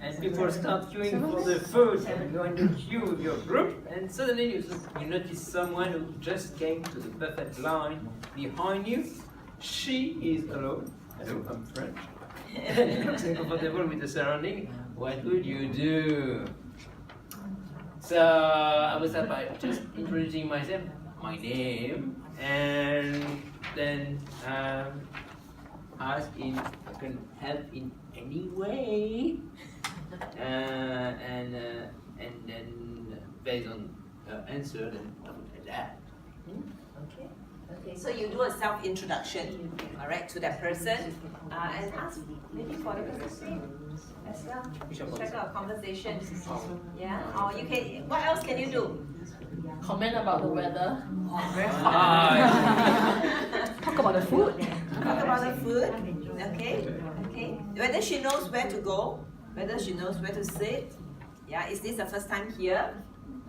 and people start queuing for the food, and you want to queue with your group, and suddenly you notice someone who just came to the buffet line behind you. She is alone. Hello, I'm French. Looks uncomfortable with the surrounding. What would you do? So I will start by just introducing myself, my name, and then ask if I can help in any way, and then based on answer, then I would like that. Okay. Okay. So you do a self-introduction, all right, to that person, and ask maybe for the person's name as well. Strike out a conversation. Yeah. Or you can. What else can you do? Comment about the weather. Very hot. Talk about the food. Talk about the food. Okay. Okay. Whether she knows where to go, whether she knows where to sit. Yeah. Is this the first time here?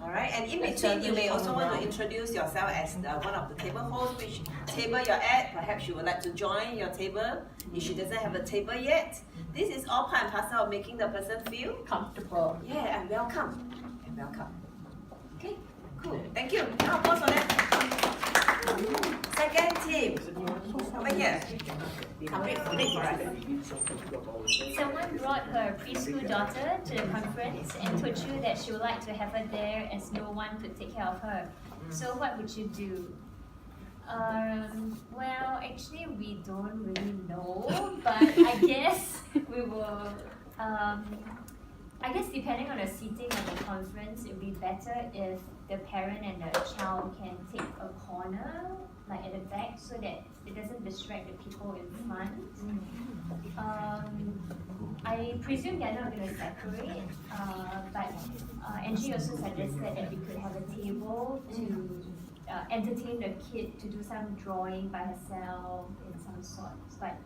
All right. And in between, you may also want to introduce yourself as one of the table hosts, which table you're at. Perhaps you would like to join your table if she doesn't have a table yet. This is all part and parcel of making the person feel Comfortable. yeah, and welcome. And welcome. Okay. Cool. Thank you. Now pause for that. Second team. Over here. Read for us. Someone brought her preschool daughter to the conference and told you that she would like to have her there as no one could take care of her. So what would you do? Well, actually we don't really know, but I guess we will, I guess depending on the seating of the conference, it would be better if the parent and the child can take a corner, like at the back, so that it doesn't distract the people in front. I presume they're not going to separate, but Angie also suggested that we could have a table to entertain the kid to do some drawing by herself in some sorts, but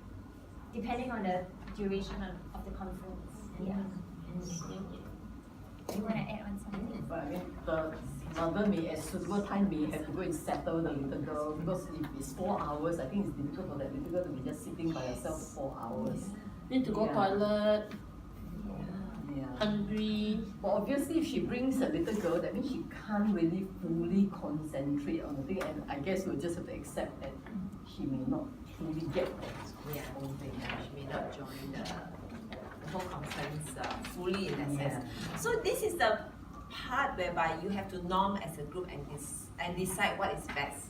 depending on the duration of the conference. Yeah. Do you want to add on something? But the mother may, at suitable time, may have to go and settle the little girl, because if it's 4 hours, I think it's difficult for that little girl to be just sitting by herself 4 hours. Need to go toilet, Yeah. hungry. But obviously, if she brings a little girl, that means she can't really fully concentrate on the thing, and I guess we'll just have to accept that she may not fully get the whole thing. She may not join the whole conference fully in that sense. So this is the part whereby you have to norm as a group and decide what is best,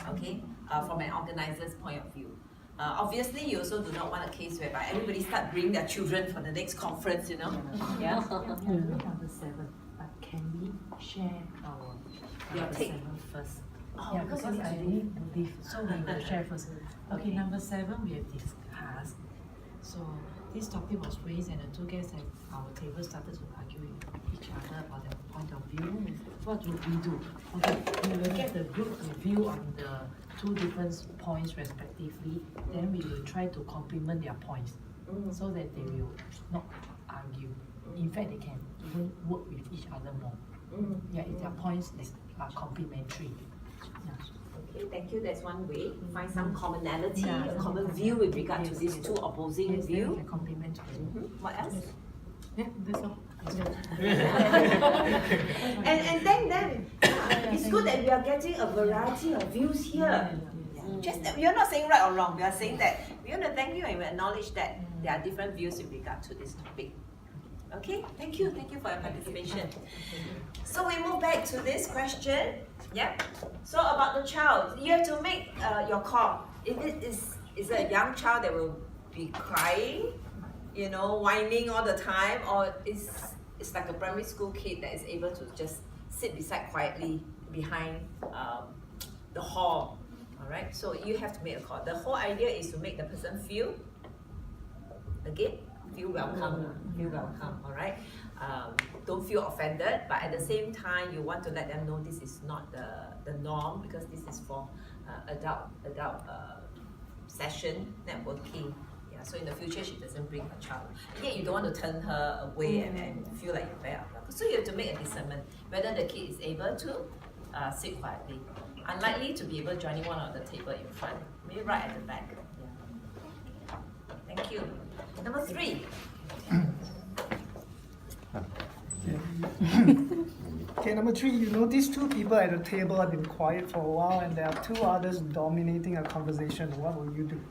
okay, from an organizer's point of view. Obviously, you also do not want a case whereby everybody start bringing their children for the next conference, you know. Yeah. Number 7, but can we share our Your number take. 7 first? Oh, Yeah, because I didn't believe, so we will share first. Okay, number 7 we have discussed. So this topic was raised, and the two guests at our table started to argue with each other about their point of view. What would we do? Okay, we will get the group review on the 2 different points respectively. Then we will try to complement their points so that they will not argue. In fact, they can even work with each other more. Yeah, if their points are complementary. Yeah. Okay, thank you. That's one way. Find some commonality, Yeah, a common view with regard to these two opposing Yes, then we views. can complement. What else? Yeah, that's all. And then it's good that we are getting a variety of views here. Just that we are not saying right or wrong. We are saying that we want to thank you and we acknowledge that there are different views with regard to this topic. Okay, thank you for your participation. So we move back to this question. Yeah. So about the child, you have to make your call. If it is a young child that will be crying, you know, whining all the time, or it's like a primary school kid that is able to just sit beside quietly behind the hall. All right. So you have to make a call. The whole idea is to make the person feel welcome. Feel welcome. All right. Don't feel offended, but at the same time, you want to let them know this is not the norm, because this is for adult session networking. Yeah, so in the future, she doesn't bring her child. Yet you don't want to turn her away and feel like you're very unwelcome. So you have to make a discernment whether the kid is able to sit quietly. Unlikely to be able to join one on the table in front, maybe right at the back. Yeah. Thank you. Number 3. Okay, number 3, you notice 2 people at the table have been quiet for a while and there are 2 others dominating a conversation. What will you do?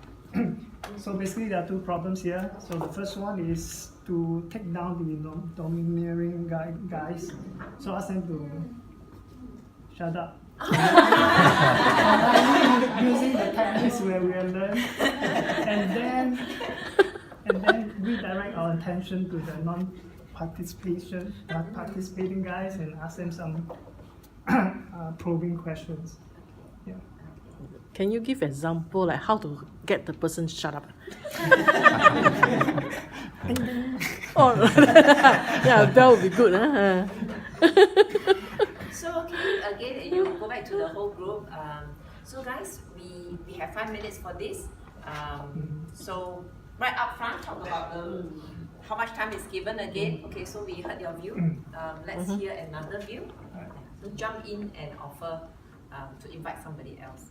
So basically there are 2 problems here. So the first one is to take down the domineering guys. So ask them to shut up. Using the techniques where we are learned. And then redirect our attention to the participating guys and ask them some probing questions. Yeah. Can you give example like how to get the person shut up? Oh, yeah, that would be good. Huh? So again, you go back to the whole group. So guys, we have 5 minutes for this. So right up front, talk about how much time is given again. Okay, so we heard your view. Let's hear another view. So jump in and offer to invite somebody else.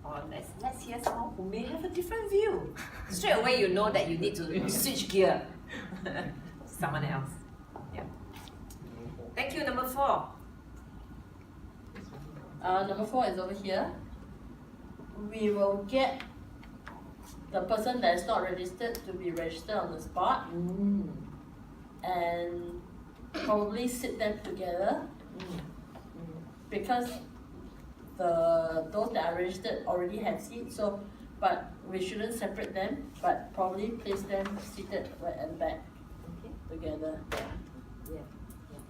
Or let's hear someone who may have a different view. Straight away you know that you need to switch gear. Someone else. Yeah. Thank you, number 4. Number 4 is over here. We will get the person that is not registered to be registered on the spot, and probably sit them together, because those that are registered already have seats. So, but we shouldn't separate them, but probably place them seated right at the back together. Yeah.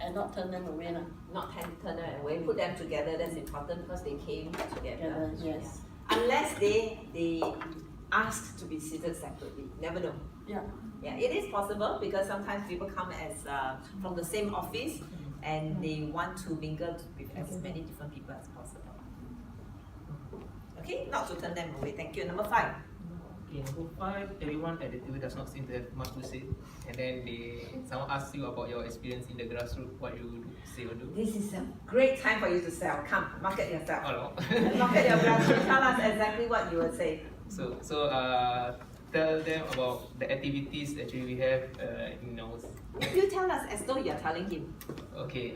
And not turn them away. Not turn them away. Put them together. That's important because they came together. Yes. Unless they asked to be seated separately. Never know. Yeah. Yeah, it is possible because sometimes people come as from the same office and they want to mingle with as many different people as possible. Okay, not to turn them away. Thank you. Number 5. Okay, number 5, everyone at the table does not seem to have much to say. And then someone asks you about your experience in the grassroots, what you would say or do. This is a great time for you to sell. Come, market yourself. Oh, no. Market your grassroots. Tell us exactly what you would say. So tell them about the activities actually we have in our. You tell us as though you're telling him. Okay,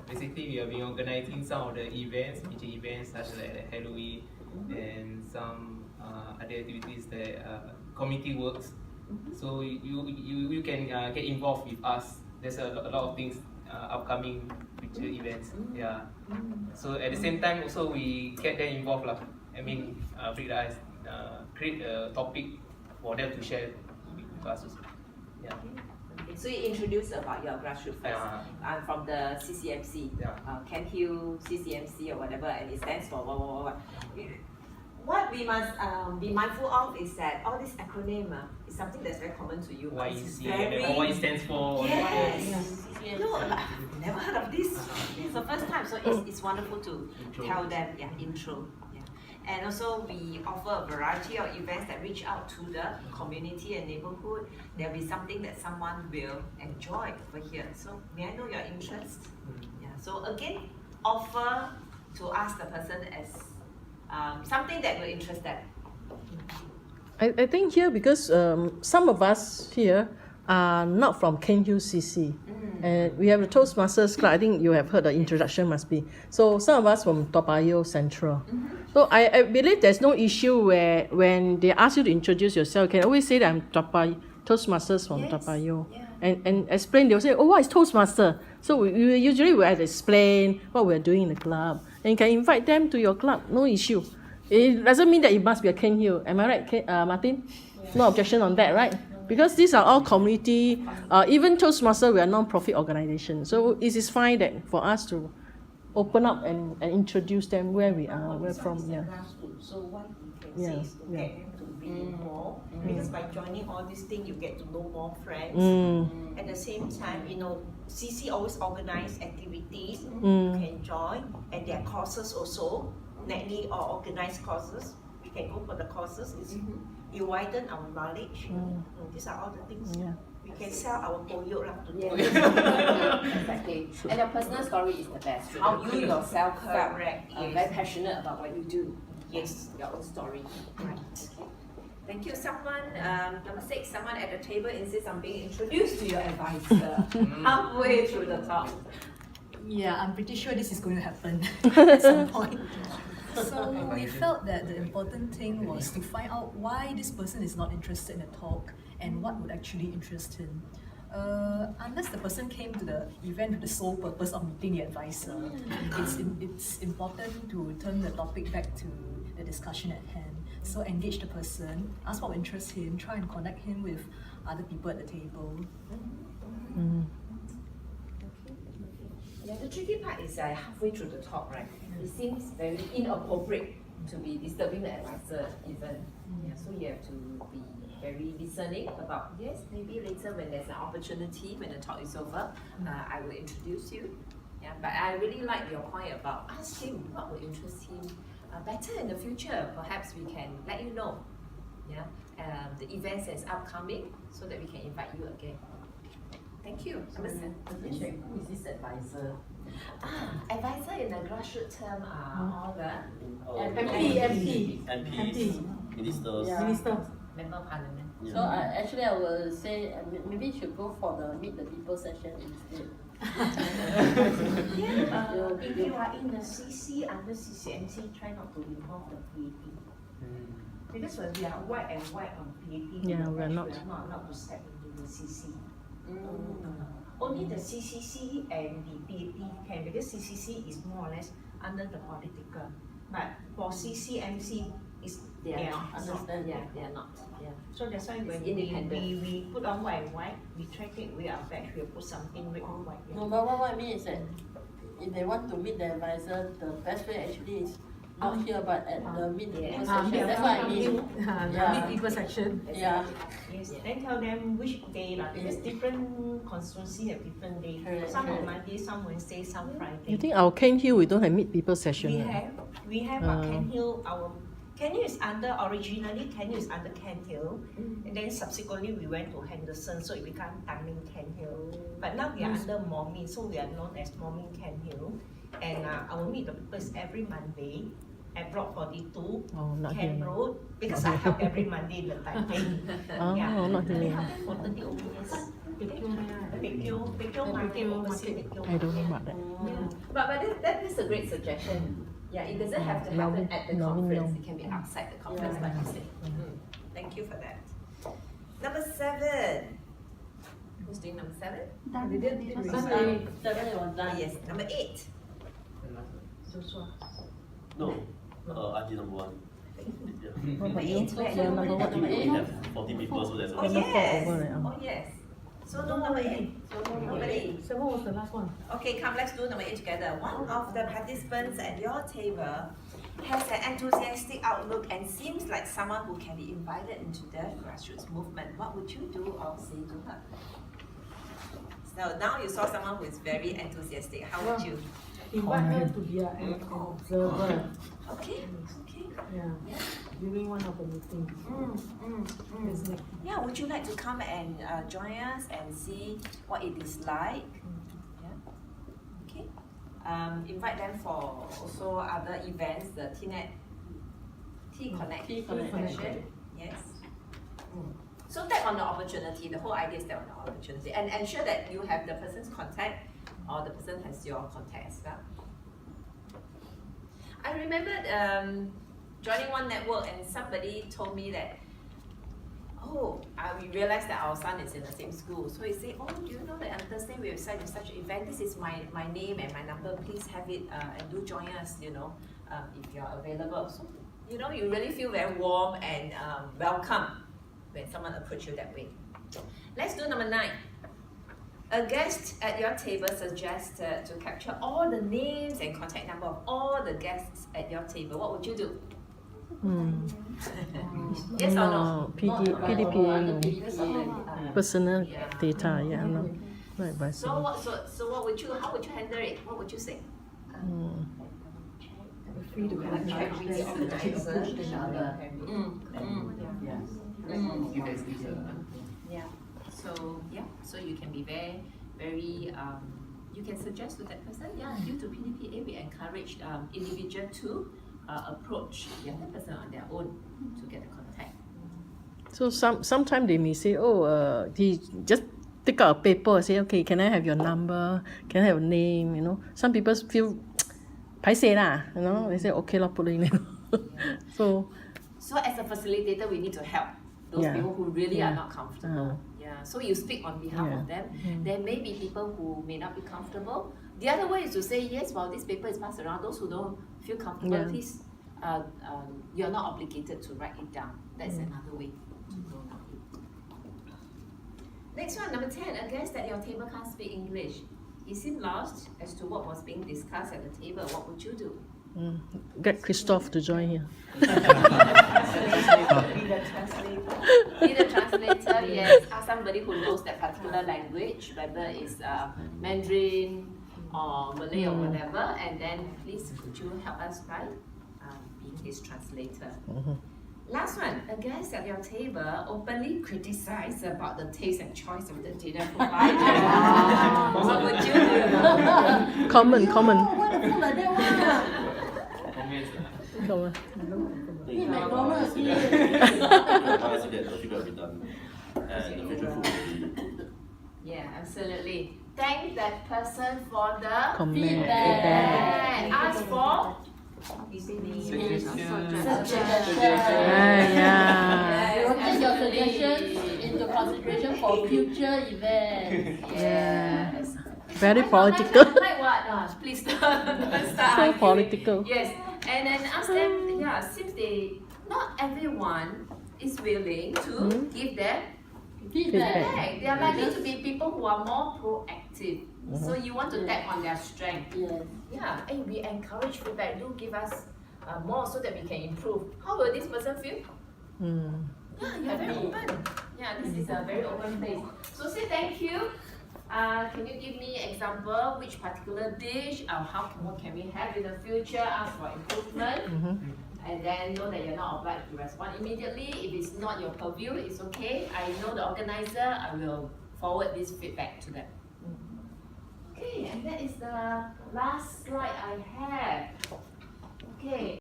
basically we have been organizing some of the events, major events such as Halloween and some other activities that community works. So you can get involved with us. There's a lot of things upcoming future events. Yeah. So at the same time also we get them involved lah. I mean, create a topic for them to share with us also. Yeah. Okay, so you introduce about your grassroots first. I'm from the CCMC, Kent Hill CCMC or whatever, and it stands for what. What we must be mindful of is that all this acronym is something that's very common to you. YEC, and Y stands for. Yes. No, I've never heard of this. It's the first time, so it's wonderful to tell them. Yeah, intro. And also we offer a variety of events that reach out to the community and neighborhood. There'll be something that someone will enjoy over here. So may I know your interest? Yeah. So again, offer to ask the person as something that will interest them. I think here because some of us here are not from Kent Hill CC. And we have a Toastmasters club. I think you have heard the introduction must be. So some of us from Toa Payoh Central. So I believe there's no issue where when they ask you to introduce yourself, you can always say that I'm Toastmasters from Toa Payoh. And explain. They'll say, oh, what is Toastmaster? So we usually will explain what we're doing in the club. And you can invite them to your club, no issue. It doesn't mean that it must be a Kent Hill. Am I right, Martin? No objection on that, right? Because these are all community, even Toastmasters, we are non-profit organization. So it is fine that for us to open up and introduce them where we are, where from. Yeah. So what you can say is to get them to be involved, because by joining all these things, you get to know more friends. At the same time, CC always organize activities you can join, and there are courses also, NETLI or organized courses. We can go for the courses. You widen our knowledge. These are all the things. We can sell our polio to them. Exactly. And your personal story is the best. How you yourself felt very passionate about what you do. Yes, your own story. Right. Okay. Thank you. Someone, number 6, someone at the table insists on being introduced to your advisor halfway through the talk. Yeah, I'm pretty sure this is going to happen at some point. So we felt that the important thing was to find out why this person is not interested in the talk and what would actually interest him. Unless the person came to the event with the sole purpose of meeting the advisor, it's important to turn the topic back to the discussion at hand. So engage the person, ask what interests him, try and connect him with other people at the table. Yeah, the tricky part is halfway through the talk, right? It seems very inappropriate to be disturbing the advisor even. Yeah, so you have to be very listening about, yes, maybe later when there's an opportunity, when the talk is over, I will introduce you. Yeah, but I really like your point about ask him what will interest him better in the future. Perhaps we can let you know, yeah, the events that's upcoming so that we can invite you again. Thank you. Who is this advisor? Advisor in the grassroots term are all the MP. MPs, ministers. Yeah. Minister. member of parliament. Yeah. So actually I will say maybe you should go for the meet the people session instead. If you are in the CC under CCMC, try not to involve the PAP. Because when we are white and white on PAP, Yeah, we are not. allowed to step into the CC. Only the CCC and the PAP can, because CCC is more or less under the political. But for CCMC, They are not. Understand? Yeah, they are not. Yeah. so that's why when It's independent. we put on white and white, we try to take away our badge, we'll put something red and white. No, but what I mean is that if they want to meet the advisor, the best way actually is not here but at the meet the people session. That's what I mean. Meet people section. Yeah. Yes, then tell them which day, because different constituency have different days. Correct, Some on correct. Monday, some Wednesday, some Friday. You think our Kent Hill we don't have meet people session? We have Kent Hill, Kent Hill is originally Kent Hill is under Kent Hill, and then subsequently we went to Henderson, so it became Tanglin Kent Hill. But now we are under Momin, so we are known as Momin Kent Hill. And our meet the people is every Monday at Block 42, Oh, not Kent here. Road, because I help every Monday in the typing. Oh, not I here. help them for 30 OPS. Pekyo Market, opposite Pekyo I don't know Market. about that. But that is a great suggestion. Yeah, it doesn't have to happen at the conference. It can be outside the conference, like you say. Thank you for that. Number 7. Who's doing number 7? Seven was done. Yes. Number 8. No, I did number 1. Yeah. Number 8. Where? Yeah, number what? We have 40 people, so there's Oh only yes. over it, Oh yes. So no number 8. Nobody. So what was the last one? Okay, come, let's do number 8 together. One of the participants at your table has an enthusiastic outlook and seems like someone who can be invited into the grassroots movement. What would you do or say to her? So now you saw someone who is very enthusiastic. How would you? Invite her to be an observer. Okay. Okay. Yeah. During one of the meetings. It's like, Yeah, would you like to come and join us and see what it is like? Yeah. Okay. Invite them for also other events, the T-Connect session. Yes. So tap on the opportunity. The whole idea is tap on the opportunity. And ensure that you have the person's contact or the person has your contact as well. I remember joining one network and somebody told me that, we realized that our son is in the same school. So he said, do you know that on Thursday we have such and such an event? This is my name and my number. Please have it and do join us, if you're available. So, you really feel very warm and welcome when someone approaches you that way. Let's do number 9. A guest at your table suggested to capture all the names and contact number of all the guests at your table. What would you do? Yes or no? PDPA, personal data, yeah, no. No advice. So what would you? How would you handle it? What would you say? free to Check with the organizer. Yeah. So you can be very, very. You can suggest to that person. Yeah, due to PDPA, we encourage individual to approach the other person on their own to get the contact. So sometimes they may say, oh, he just take out a paper and say, okay, can I have your number? Can I have a name? You know, some people feel paiseh lah, you know, they say, okay, put it in. So as a facilitator, we need to help those Yeah. people who really Yeah. are not comfortable. Yeah. So you speak on behalf Yeah. of them. There may be people who may not be comfortable. The other way is to say, yes, while this paper is passed around, those who don't feel comfortable, Yeah. please, you're not obligated to write it down. That's another way to go about it. Next one, number 10, a guest at your table can't speak English. He seemed lost as to what was being discussed at the table. What would you do? Get Christoph to join here. Be the translator. Be the translator, yes. Ask somebody who knows that particular language, whether it's Mandarin or Malay or whatever, and then please could you help us by being his translator. Last one, a guest at your table openly criticized about the taste and choice of the dinner provided. What would you do? Common. Wonderful like that one. Common. Eat McDonald's here. I see that the sugar will be done. And the future food will be. Yeah, absolutely. Thank that person for the Comment. feedback. Ask for Yeah. We'll take your suggestions into consideration for future events. Yes. Very political. Like what? Please start. So political. Yes. And then ask them, yeah, since not everyone is willing to give them feedback. They are likely to be people who are more proactive. So you want to tap on their strength. Yes. Yeah, and we encourage feedback. Do give us more so that we can improve. How will this person feel? Yeah, you're very open. Yeah, this is a very open place. So say thank you. Can you give me example which particular dish or what can we have in the future? Ask for improvement. And then know that you're not obliged to respond immediately. If it's not your purview, it's okay. I know the organizer. I will forward this feedback to them. Okay, and that is the last slide I have. Okay.